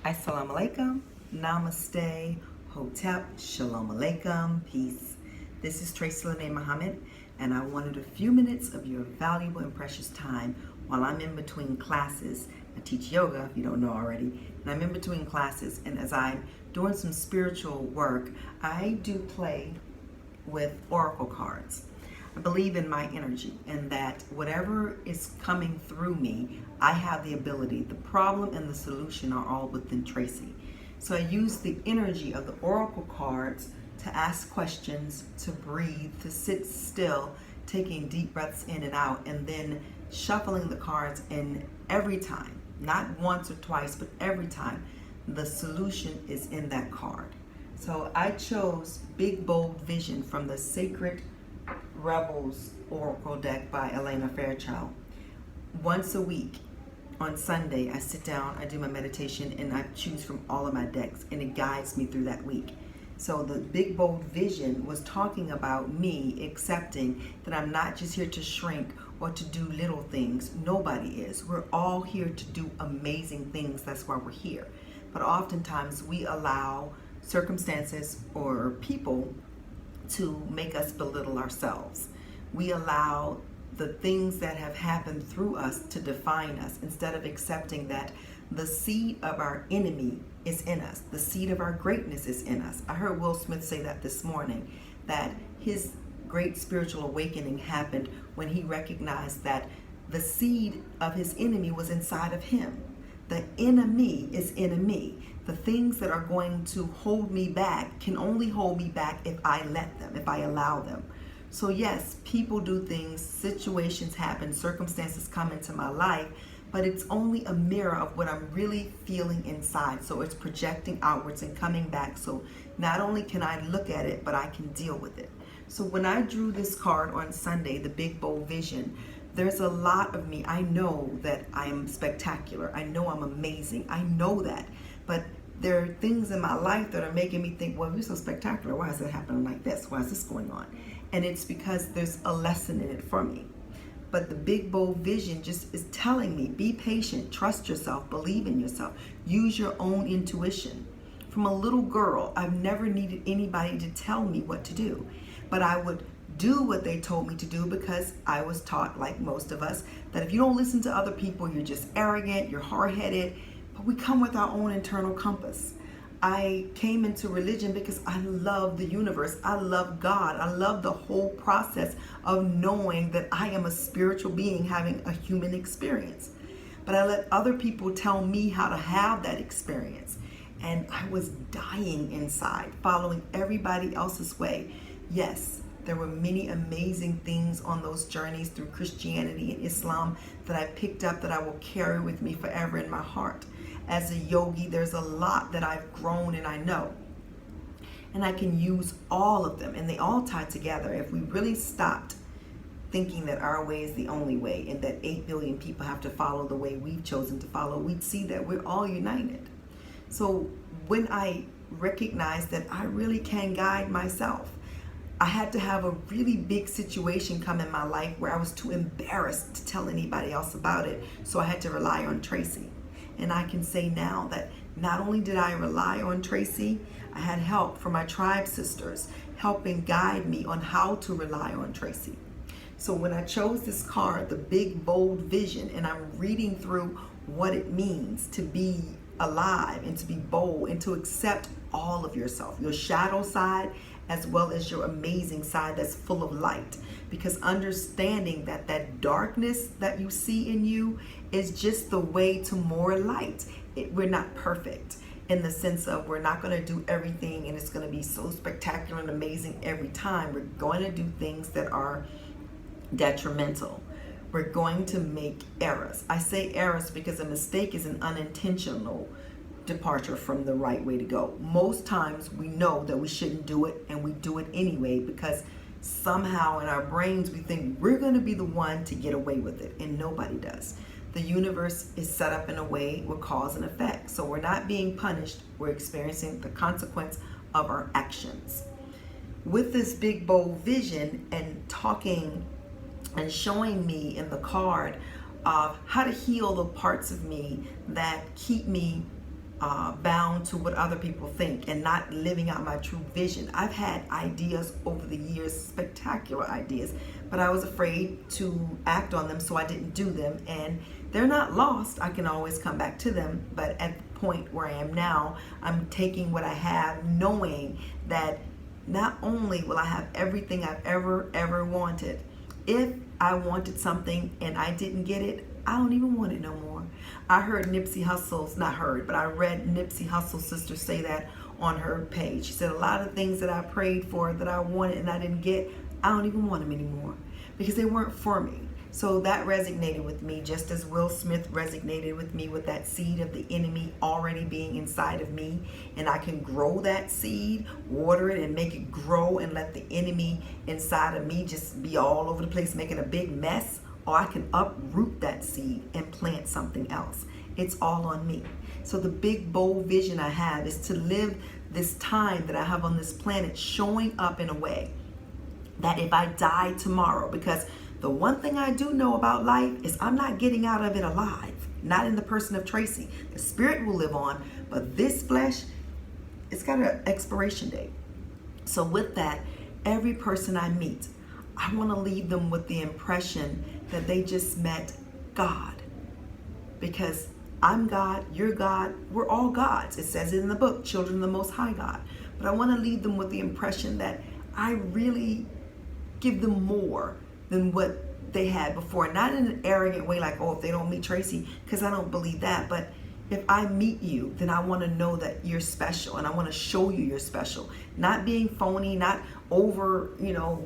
Assalamu alaikum, namaste, hotep, shalom alaikum, peace. This is Tracy Lene Muhammad, and I wanted a few minutes of your valuable and precious time while I'm in between classes. I teach yoga, if you don't know already, and I'm in between classes, and as I'm doing some spiritual work, I do play with oracle cards. I believe in my energy and that whatever is coming through me, I have the ability. The problem and the solution are all within Tracy. So I use the energy of the oracle cards to ask questions, to breathe, to sit still, taking deep breaths in and out, and then shuffling the cards. And every time, not once or twice, but every time, the solution is in that card. So I chose Big Bold Vision from the Sacred Rebels Oracle deck by Elena Fairchild. Once a week on Sunday, I sit down, I do my meditation, and I choose from all of my decks, and it guides me through that week. So the Big Bold Vision was talking about me accepting that I'm not just here to shrink or to do little things. Nobody is. We're all here to do amazing things. That's why we're here. But oftentimes we allow circumstances or people to make us belittle ourselves. We allow the things that have happened through us to define us instead of accepting that the seed of our enemy is in us. The seed of our greatness is in us. I heard Will Smith say that this morning, that his great spiritual awakening happened when he recognized that the seed of his enemy was inside of him. The enemy is in me. The things that are going to hold me back can only hold me back if I let them, if I allow them. So yes, people do things, situations happen, circumstances come into my life, but it's only a mirror of what I'm really feeling inside. So it's projecting outwards and coming back. So not only can I look at it, but I can deal with it. So when I drew this card on Sunday, the Big Bold Vision, there's a lot of me. I know that I am spectacular. I know I'm amazing. I know that. But there are things in my life that are making me think, well, you're so spectacular. Why is it happening like this? Why is this going on? And it's because there's a lesson in it for me. But the Big Bold Vision just is telling me, be patient, trust yourself, believe in yourself, use your own intuition. From a little girl, I've never needed anybody to tell me what to do. But I would do what they told me to do because I was taught, like most of us, that if you don't listen to other people, you're just arrogant, you're hard-headed. But we come with our own internal compass. I came into religion because I love the universe. I love God. I love the whole process of knowing that I am a spiritual being having a human experience. But I let other people tell me how to have that experience. And I was dying inside, following everybody else's way. Yes, there were many amazing things on those journeys through Christianity and Islam that I picked up that I will carry with me forever in my heart. As a yogi, there's a lot that I've grown and I know. And I can use all of them, and they all tie together. If we really stopped thinking that our way is the only way and that 8 billion people have to follow the way we've chosen to follow, we'd see that we're all united. So when I recognized that I really can guide myself, I had to have a really big situation come in my life where I was too embarrassed to tell anybody else about it. So I had to rely on Tracy. And I can say now that not only did I rely on Tracy, I had help from my tribe sisters helping guide me on how to rely on Tracy. So when I chose this card, the Big Bold Vision, and I'm reading through what it means to be alive and to be bold and to accept all of yourself, your shadow side as well as your amazing side that's full of light. Because understanding that that darkness that you see in you is just the way to more light. We're not perfect in the sense of we're not going to do everything and it's going to be so spectacular and amazing every time. We're going to do things that are detrimental. We're going to make errors. I say errors because a mistake is an unintentional departure from the right way to go. Most times we know that we shouldn't do it and we do it anyway because somehow in our brains we think we're going to be the one to get away with it, and nobody does. The universe is set up in a way with cause and effect. So we're not being punished, we're experiencing the consequence of our actions. With this Big Bold Vision and talking and showing me in the card of how to heal the parts of me that keep me bound to what other people think and not living out my true vision. I've had ideas over the years, spectacular ideas, but I was afraid to act on them, so I didn't do them. And they're not lost. I can always come back to them. But at the point where I am now, I'm taking what I have, knowing that not only will I have everything I've ever wanted, if I wanted something and I didn't get it, I don't even want it no more. I heard Nipsey Hussle's, not heard, but I read Nipsey Hussle's sister say that on her page. She said, a lot of things that I prayed for that I wanted and I didn't get, I don't even want them anymore because they weren't for me. So that resonated with me, just as Will Smith resonated with me with that seed of the enemy already being inside of me. And I can grow that seed, water it and make it grow and let the enemy inside of me just be all over the place making a big mess. Or I can uproot that seed and plant something else. It's all on me. So the big, bold vision I have is to live this time that I have on this planet showing up in a way that if I die tomorrow, because the one thing I do know about life is I'm not getting out of it alive, not in the person of Tracy. The spirit will live on, but this flesh, it's got an expiration date. So with that, every person I meet, I want to leave them with the impression that they just met God. Because I'm God, you're God, we're all gods. It says it in the book, children of the Most High God. But I want to leave them with the impression that I really give them more than what they had before. Not in an arrogant way like, oh, if they don't meet Tracy, because I don't believe that. But if I meet you, then I want to know that you're special, and I want to show you you're special. Not being phony, not over,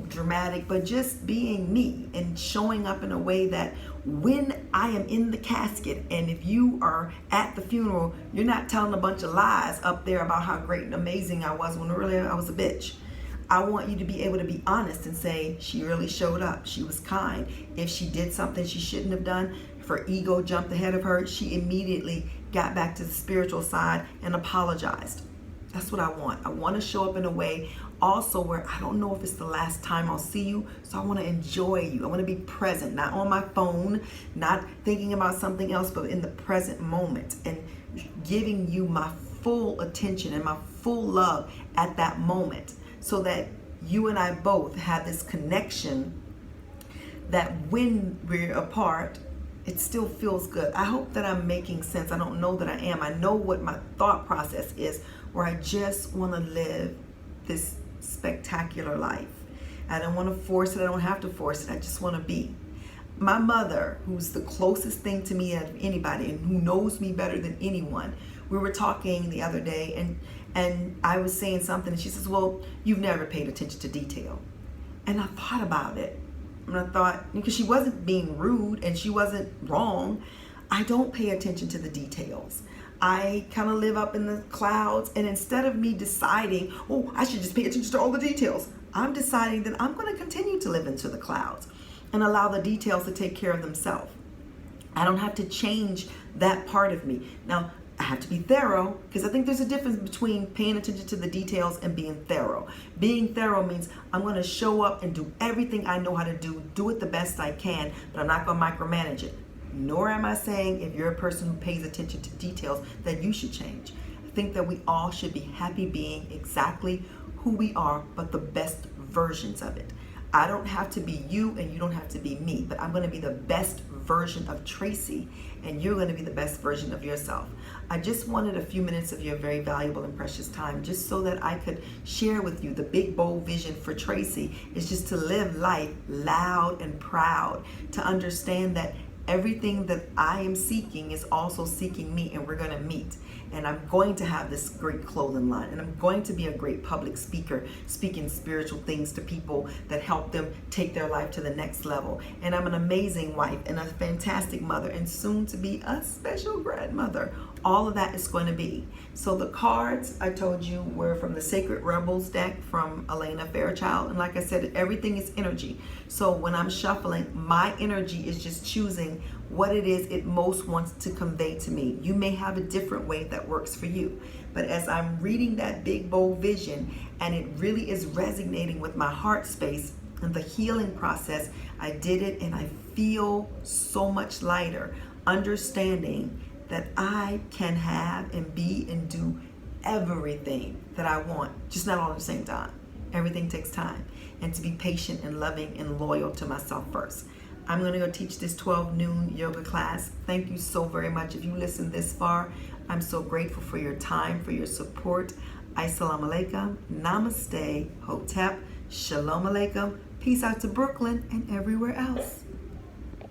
dramatic, but just being me and showing up in a way that when I am in the casket, and if you are at the funeral, you're not telling a bunch of lies up there about how great and amazing I was when really I was a bitch. I want you to be able to be honest and say, she really showed up. She was kind. If she did something she shouldn't have done, if her ego jumped ahead of her, she immediately got back to the spiritual side and apologized. That's what I want. I want to show up in a way also where I don't know if it's the last time I'll see you, so I want to enjoy you. I want to be present, not on my phone, not thinking about something else, but in the present moment and giving you my full attention and my full love at that moment, so that you and I both have this connection that when we're apart, it still feels good. I hope that I'm making sense. I don't know that I am. I know what my thought process is, where I just want to live this spectacular life. I don't want to force it. I don't have to force it. I just want to be. My mother, who's the closest thing to me out of anybody and who knows me better than anyone, we were talking the other day and I was saying something and she says, well, you've never paid attention to detail. And I thought about it. And I thought, because she wasn't being rude and she wasn't wrong, I don't pay attention to the details. I kind of live up in the clouds, and instead of me deciding, oh, I should just pay attention to all the details, I'm deciding that I'm going to continue to live into the clouds and allow the details to take care of themselves. I don't have to change that part of me. Now, I have to be thorough, because I think there's a difference between paying attention to the details and being thorough. Being thorough means I'm going to show up and do everything I know how to do it the best I can, but I'm not going to micromanage it. Nor am I saying if you're a person who pays attention to details that you should change. I think that we all should be happy being exactly who we are, but the best versions of it. I don't have to be you and you don't have to be me, but I'm going to be the best version of Tracy and you're going to be the best version of yourself. I just wanted a few minutes of your very valuable and precious time just so that I could share with you the big bold vision for Tracy is just to live life loud and proud, to understand that everything that I am seeking is also seeking me, and we're going to meet. And I'm going to have this great clothing line, and I'm going to be a great public speaker, speaking spiritual things to people that help them take their life to the next level. And I'm an amazing wife and a fantastic mother, and soon to be a special grandmother. All of that is going to be. So the cards I told you were from the Sacred Rebels deck from Elena Fairchild. And like I said, everything is energy. So when I'm shuffling, my energy is just choosing what it is it most wants to convey to me. You may have a different way that works for you. But as I'm reading that big bold vision and it really is resonating with my heart space and the healing process, I did it and I feel so much lighter, understanding that I can have and be and do everything that I want, just not all at the same time. Everything takes time. And to be patient and loving and loyal to myself first. I'm going to go teach this 12 noon yoga class. Thank you so very much. If you listened this far, I'm so grateful for your time, for your support. Assalamu alaikum, namaste, hotep, shalom alaikum. Peace out to Brooklyn and everywhere else.